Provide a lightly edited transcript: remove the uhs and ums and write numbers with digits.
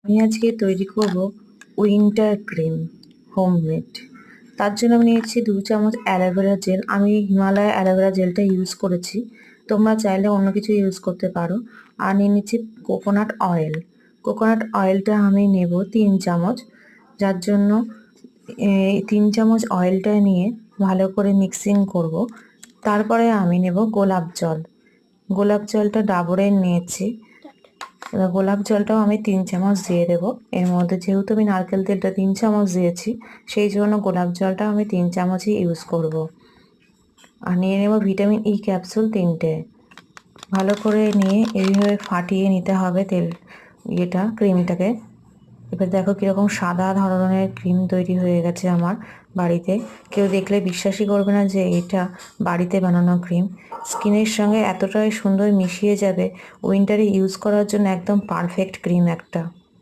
আমি আজকে তৈরি করব উইন্টার ক্রিম হোমমেড। তার জন্য আমি নিয়েছি 2 চামচ অ্যালোভেরা জেল। আমি হিমালয় অ্যালোভেরা জেলটা ইউজ করেছি, তোমরা চাইলে অন্য কিছু ইউজ করতে পারো। আর নিয়ে নিচ্ছি কোকোনাট অয়েল। কোকোনাট অয়েলটা আমি নেব 3 চামচ, যার জন্য এই 3 চামচ অয়েলটা নিয়ে ভালো করে মিক্সিং করব। তারপরে আমি নেব গোলাপ জল। গোলাপ জলটা ডাবরের নিয়েছি। এবার গোলাপ জলটাও আমি 3 চামচ দিয়ে দেবো এর মধ্যে। যেহেতু আমি নারকেল তেলটা 3 চামচ দিয়েছি, সেই জন্য গোলাপ জলটা আমি 3 চামচই ইউজ করব। আর নিয়ে নেব ভিটামিন ই ক্যাপসুল 3টে। ভালো করে নিয়ে এইভাবে ফাটিয়ে নিতে হবে ক্রিমটাকে। এবার দেখো কিরকম সাদা ধরনের ক্রিম তৈরি হয়ে গেছে আমার বাড়িতে। কেউ দেখলে বিশ্বাসই করবে না যে এটা বাড়িতে বানানো ক্রিম। স্কিনের সঙ্গে এতটাই সুন্দর মিশিয়ে যাবে, উইন্টারে ইউজ করার জন্য একদম পারফেক্ট ক্রিম একটা।